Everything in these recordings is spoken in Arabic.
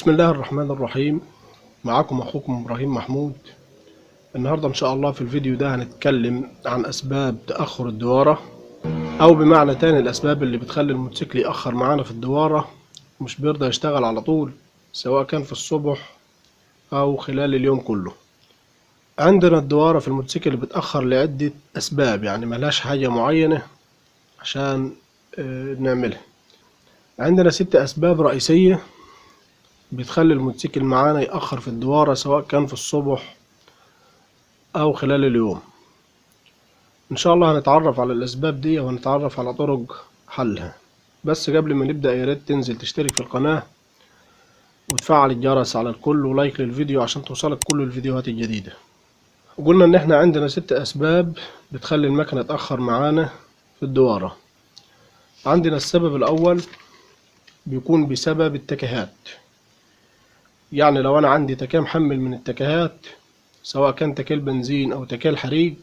بسم الله الرحمن الرحيم. معكم أخوكم إبراهيم محمود. النهاردة إن شاء الله في الفيديو ده هنتكلم عن أسباب تأخر الدوارة، أو بمعنى تاني الأسباب اللي بتخلي الموتوسيكل يأخر معانا في الدوارة مش بيرضى يشتغل على طول، سواء كان في الصبح أو خلال اليوم كله. عندنا الدوارة في الموتوسيكل اللي بتأخر لعدة أسباب، يعني ملهاش حاجة معينة عشان نعملها. عندنا 6 أسباب رئيسية بتخلي الموتوسيكل معانا يأخر في الدوارة، سواء كان في الصبح أو خلال اليوم. إن شاء الله هنتعرف على الأسباب دي وهنتعرف على طرق حلها. بس قبل ما نبدأ يا ريت تنزل تشترك في القناة وتفعل الجرس على الكل ولايك للفيديو عشان توصلك كل الفيديوهات الجديدة. قلنا إن إحنا عندنا 6 أسباب بتخلي المكنة تأخر معانا في الدوارة. عندنا السبب الأول بيكون بسبب التكهات، يعني لو أنا عندي تكاه محمل من التكهات، سواء كان تكاه بنزين أو تكاه حريق،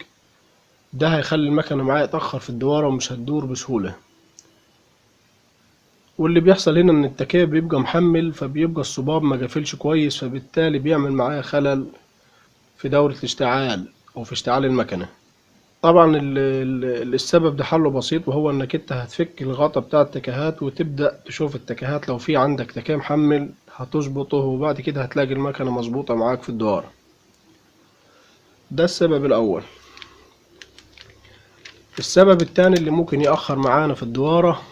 ده هيخلي المكنة معايا تأخر في الدوارة ومش هتدور بسهولة. واللي بيحصل هنا ان التكية بيبقى محمل، فبيبقى الصباب ما قافلش كويس، فبالتالي بيعمل معايا خلل في دورة الاشتعال او في اشتعال المكنة. طبعا السبب ده حله بسيط، وهو انك انت هتفك الغطا بتاع التكهات وتبدأ تشوف التكهات. لو في عندك تكيه محمل هتظبطه، وبعد كده هتلاقي المكنة مظبوطة معاك في الدوارة. ده السبب الاول. السبب التاني اللي ممكن يأخر معانا في الدوارة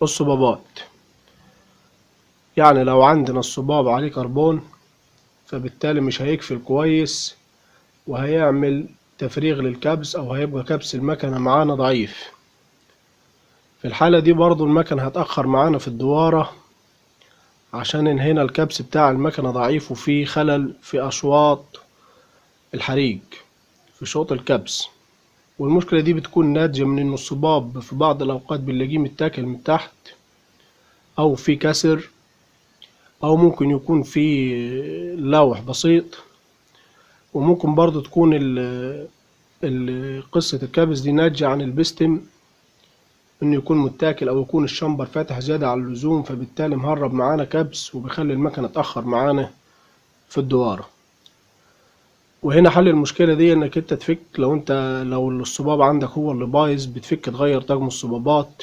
الصبابات. يعني لو عندنا الصباب عليه كربون، فبالتالي مش هيقفل كويس وهيعمل تفريغ للكبس، او هيبقى كبس المكنة معانا ضعيف. في الحالة دي برضو المكنة هتأخر معانا في الدوارة، عشان هنا الكبس بتاع المكنة ضعيف وفيه خلل في أشواط الحريق، في شوط الكبس. والمشكلة دي بتكون ناتجة من إن الصباب في بعض الأوقات بنلاقيه متاكل من تحت، أو في كسر، أو ممكن يكون في لوح بسيط. وممكن برضو تكون قصة الكبس دي ناتجة عن البستم، إنه يكون متاكل أو يكون الشمبر فاتح زيادة عن اللزوم، فبالتالي مهرب معانا كبس وبيخلي المكنة تأخر معانا في الدوارة. وهنا حل المشكلة دي إنك أنت تفك. لو الصباب عندك هو اللي بايظ، بتفك تغير طقم الصبابات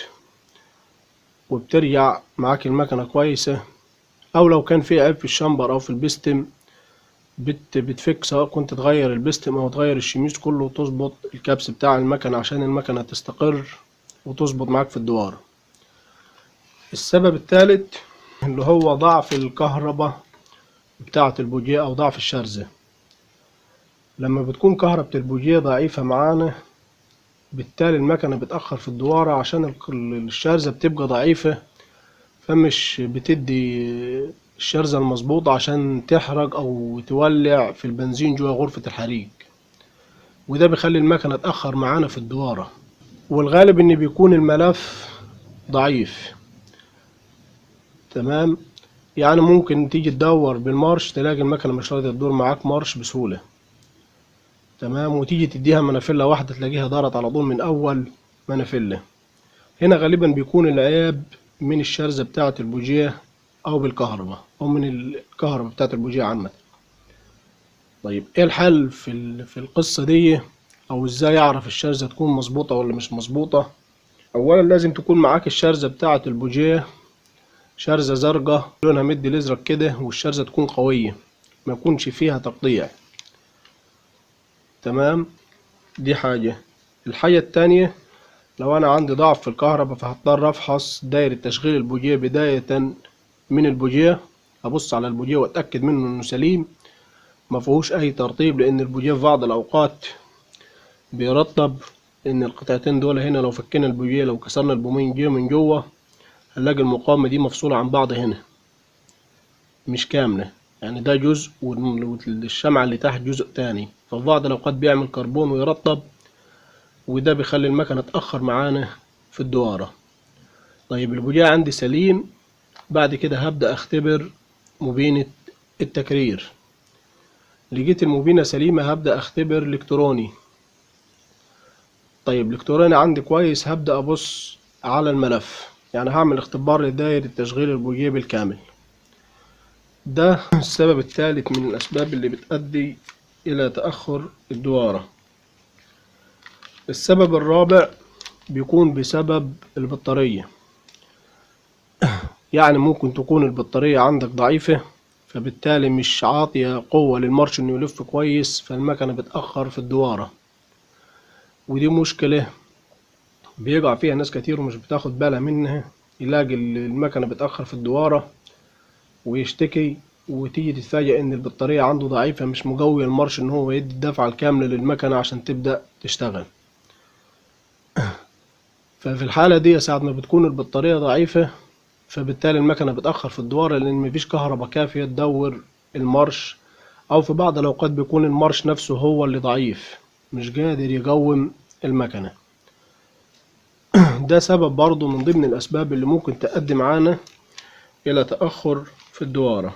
وبترجع معاك المكنة كويسة. أو لو كان في عيب في الشمبر أو في البستم، بتفك، سواء كنت تغير البستم أو تغير الشميز كله وتظبط الكبس بتاع المكنة عشان المكنة تستقر وتظبط معاك في الدوارة. السبب الثالث اللي هو ضعف الكهرباء بتاعة البوجيه أو ضعف الشرزة. لما بتكون كهرباء البوجيه ضعيفة معانا، بالتالي المكنة بتأخر في الدوارة عشان الشرزة بتبقى ضعيفة، فمش بتدي الشرزة المظبوطة عشان تحرق أو تولع في البنزين جوا غرفة الحريق، وده بيخلي المكنة تأخر معانا في الدوارة. والغالب إن بيكون الملف ضعيف. تمام. يعني ممكن تيجي تدور بالمارش تلاقي المكنة مش راضية تدور معاك مارش بسهولة. تمام. وتيجي تديها منافلة واحدة تلاقيها دارت على طول من أول منافلة. هنا غالبا بيكون العيب من الشرزة بتاعة البوجيه، أو بالكهرباء، أو من الكهرباء بتاعة البوجيه عامة. طيب إيه الحل في القصة دي، أو إزاي أعرف الشرزة تكون مظبوطة ولا مش مظبوطة؟ أولا لازم تكون معاك الشرزة بتاعة البوجيه شرزة زرقاء لونها مدي الازرق كده، والشرزة تكون قوية ما يكونش فيها تقطيع. تمام. دي حاجة. الحاجة التانية، لو انا عندي ضعف في الكهرباء فهضطر افحص دايرة تشغيل البوجيه بداية من البوجيه. ابص على البوجيه واتأكد منه انه سليم ما فيهوش اي ترطيب، لان البوجيه في بعض الاوقات بيرطب. ان القطعتين دول هنا لو فكينا البوجيه، لو كسرنا البومنجيه من جوه، هنلاقي المقاومة دي مفصولة عن بعض هنا، مش كاملة. يعني ده جزء والشمعة اللي تحت جزء تاني، ففي بعض الأوقات بيعمل كربون ويرطب، وده بيخلي المكنة تأخر معانا في الدوارة. طيب البوجيه عندي سليم، بعد كده هبدأ أختبر مبينة التكرير. لقيت المبينة سليمة هبدأ أختبر الإلكتروني. طيب الإلكتروني عندي كويس، هبدأ أبص على الملف، يعني هعمل اختبار لدايرة تشغيل البوجيه بالكامل. ده السبب الثالث من الأسباب اللي بتؤدي إلى تأخر الدوارة. السبب الرابع بيكون بسبب البطارية. يعني ممكن تكون البطارية عندك ضعيفة، فبالتالي مش عاطية قوة للمارش إنه يلف كويس، فالمكنة بتأخر في الدوارة، ودي مشكلة بيقع فيها ناس كتير ومش بتاخد بالها منها. يلاقي المكنة بتأخر في الدوارة ويشتكي، وتيجي تتفاجأ إن البطارية عنده ضعيفة، مش مقوية المارش إن هو يدي الدفعة الكاملة للمكنة عشان تبدأ تشتغل. ففي الحالة دي ساعة ما بتكون البطارية ضعيفة، فبالتالي المكنة بتأخر في الدوارة لأن مفيش كهرباء كافية تدور المارش، أو في بعض الأوقات بيكون المارش نفسه هو اللي ضعيف، مش قادر يقوم المكنة. ده سبب برضو من ضمن الأسباب اللي ممكن تؤدي معانا إلى تأخر في الدوارة.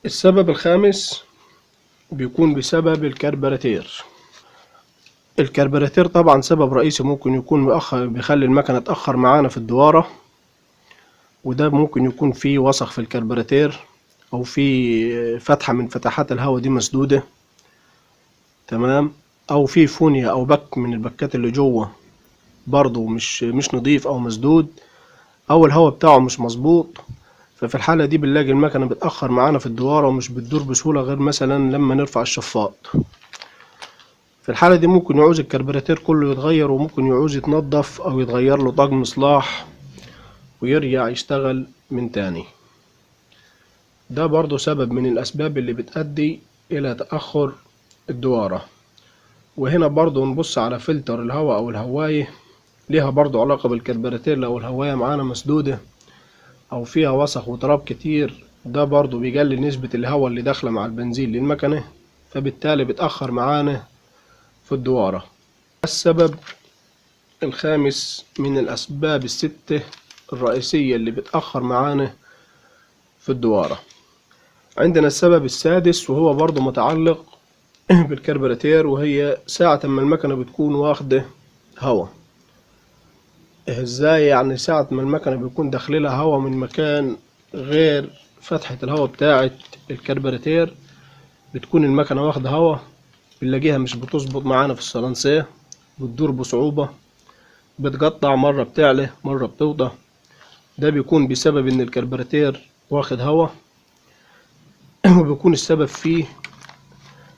السبب الخامس بيكون بسبب الكربراتير. الكربراتير طبعا سبب رئيسي ممكن يكون مؤخر بيخلي المكنة تأخر معانا في الدوارة، وده ممكن يكون فيه وسخ في الكربراتير، أو في فتحة من فتحات الهواء دي مسدودة، تمام، أو في فونيا أو بك من البكات اللي جوه برضو مش نضيف أو مسدود، أو الهواء بتاعه مش مظبوط. ففي الحالة دي بنلاقي المكنة بتأخر معانا في الدوارة ومش بتدور بسهولة غير مثلا لما نرفع الشفاط. في الحالة دي ممكن يعوز الكربراتير كله يتغير، وممكن يعوز يتنضف أو يتغير له طقم إصلاح ويرجع يشتغل من تاني. ده برضو سبب من الأسباب اللي بتؤدي إلى تأخر الدوارة. وهنا برضو نبص على فلتر الهواء أو الهواية، ليها برضو علاقة بالكربراتير. لو الهواية معانا مسدودة أو فيها وسخ وتراب كتير، ده برضو بيقلل نسبة الهواء اللي داخلة مع البنزين للمكنة، فبالتالي بتأخر معانا في الدوارة. السبب الخامس من الأسباب الستة الرئيسية اللي بتأخر معانا في الدوارة. عندنا السبب السادس وهو برضو متعلق بالكربراتير، وهي ساعة ما المكنة بتكون واخدة هوا. ازاي يعني؟ ساعة ما المكنة بيكون داخلها هوا من مكان غير فتحة الهوا بتاعة الكربراتير، بتكون المكنة واخدة هوا، بنلاقيها مش بتظبط معانا في الصلنسية، بتدور بصعوبة، بتقطع، مرة بتعلى مرة بتوطى. ده بيكون بسبب ان الكربراتير واخد هوا، وبيكون السبب فيه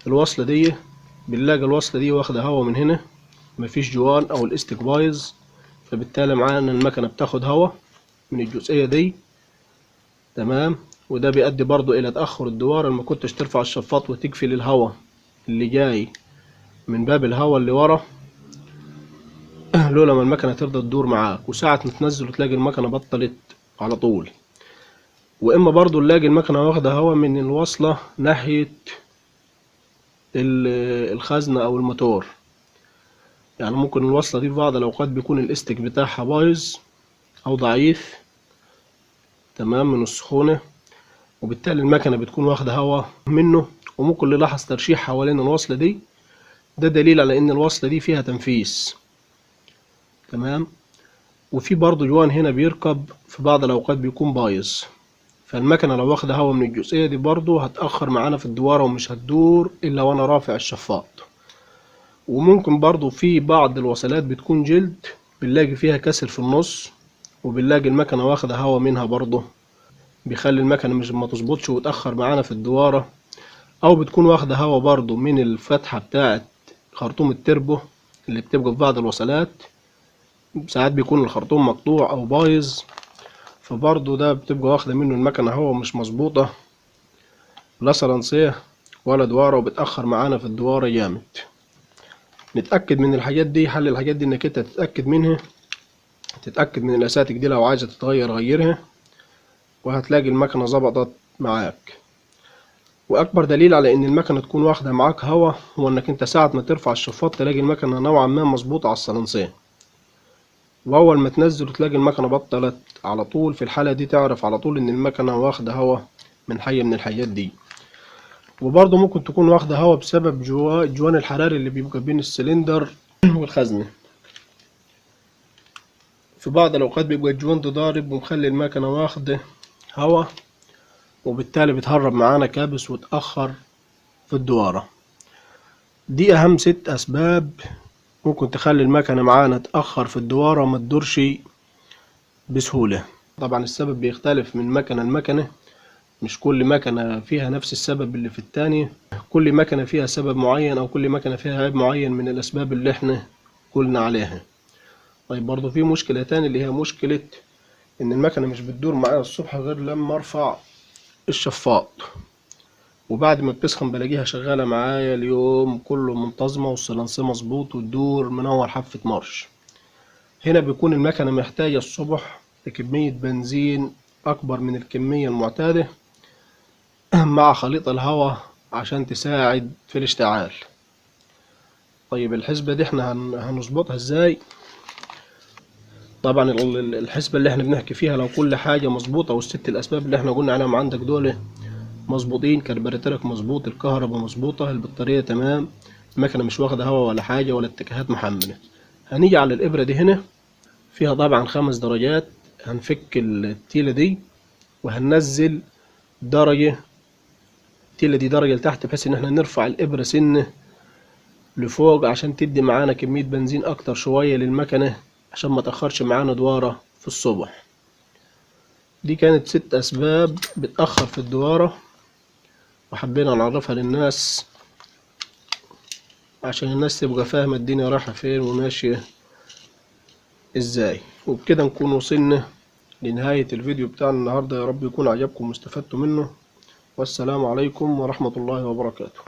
الوصلة دي. بنلاقي الوصلة دي واخدة هوا من هنا، مفيش جوان او الاستك بايظ، فبالتالي معانا المكنة بتاخد هوا من الجزئية دي، تمام. وده بيؤدي برضو الى تأخر الدوار. لما كنتش ترفع الشفاط وتقفل الهوا اللي جاي من باب الهوا اللي ورا، لولا ما المكنة ترضى تدور معاك، وساعة ما تنزل تلاقي المكنة بطلت على طول. واما برضو نلاقي المكنة واخدة هوا من الوصلة ناحية الخزنة او الموتور. يعني ممكن الوصلة دي في بعض الاوقات بيكون الاستك بتاعها بايظ او ضعيف، تمام، من السخونة، وبالتالي المكنة بتكون واخدة هوا منه. وممكن نلاحظ ترشيح حوالين الوصلة دي، ده دليل على ان الوصلة دي فيها تنفيس، تمام. وفي برضو جوان هنا بيركب في بعض الاوقات بيكون بايظ، فالمكنة لو واخدة هوا من الجزئية دي برضو هتأخر معانا في الدوارة ومش هتدور الا وانا رافع الشفاط. وممكن برضو في بعض الوصلات بتكون جلد، بنلاقي فيها كسر في النص، وبنلاقي المكنة واخدة هوا منها برضو، بيخلي المكنة مش ما تظبطش وتأخر معانا في الدوارة. او بتكون واخدة هوا برضو من الفتحة بتاعة خرطوم التربو اللي بتبقى في بعض الوصلات، ساعات بيكون الخرطوم مقطوع او بايظ، فبرضو ده بتبقى واخدة منه المكنة هوا مش مظبوطة، لا صلنسية ولا دوارة، وبتأخر معانا في الدوارة جامد. نتأكد من الحاجات دي. حل الحاجات دي انك انت تتأكد منها، تتأكد من الأساتك دي، لو عايزة تتغير غيرها، وهتلاقي المكنة ظبطت معاك. واكبر دليل على ان المكنه تكون واخده معاك هوا هو انك انت ساعه ما ترفع الشفاط تلاقي المكنه نوعا ما مظبوطه على الصلنسيه، واول ما تنزل تلاقي المكنه بطلت على طول. في الحاله دي تعرف على طول ان المكنه واخده هوا من حي من الحاجات دي. وبرضه ممكن تكون واخده هوا بسبب جوان الحراري اللي بيبقى بين السلندر والخزنه. في بعض الاوقات بيبقى الجوان ده ضارب ومخلي المكنه واخده هوا، وبالتالي بتهرب معانا كابس وتأخر في الدوارة. دي أهم 6 أسباب ممكن تخلي المكنة معانا تأخر في الدوارة وما تدورش بسهولة. طبعا السبب بيختلف من مكنة لمكنة، مش كل مكنة فيها نفس السبب اللي في التاني، كل مكنة فيها سبب معين أو كل مكنة فيها عيب معين من الأسباب اللي احنا قلنا عليها. طيب برضو في مشكلة تاني اللي هي مشكلة إن المكنة مش بتدور معايا الصبح غير لما أرفع الشفاط، وبعد ما بتسخن بلاقيها شغالة معايا اليوم كله منتظمة والسلنسي مظبوط وتدور منور حافة مارش. هنا بيكون المكنة محتاجة الصبح لكمية بنزين أكبر من الكمية المعتادة مع خليط الهواء عشان تساعد في الاشتعال. طيب الحسبة دي احنا هنظبطها ازاي؟ طبعا الحسبة اللي احنا بنحكي فيها لو كل حاجة مظبوطة والست الأسباب اللي احنا قلنا عليهم عندك دول مظبوطين، كربراتيرك مظبوط، الكهرباء مظبوطة، البطارية تمام، المكنة مش واخدة هوا ولا حاجة ولا اتجاهات محملة، هنيجي على الإبرة دي هنا فيها طبعا 5 درجات. هنفك التيلة دي وهننزل درجة، التيلة دي درجة لتحت بحيث إن احنا نرفع الإبرة سنة لفوق عشان تدي معانا كمية بنزين أكتر شوية للمكنة عشان ما تأخرش معانا دوارة في الصبح. دي كانت 6 أسباب بتأخر في الدوارة وحبينا نعرفها للناس عشان الناس تبقى فاهمة الدنيا رايحة فين وماشية ازاي. وبكده نكون وصلنا لنهاية الفيديو بتاعنا النهاردة، يا رب يكون عجبكم واستفدتوا منه، والسلام عليكم ورحمة الله وبركاته.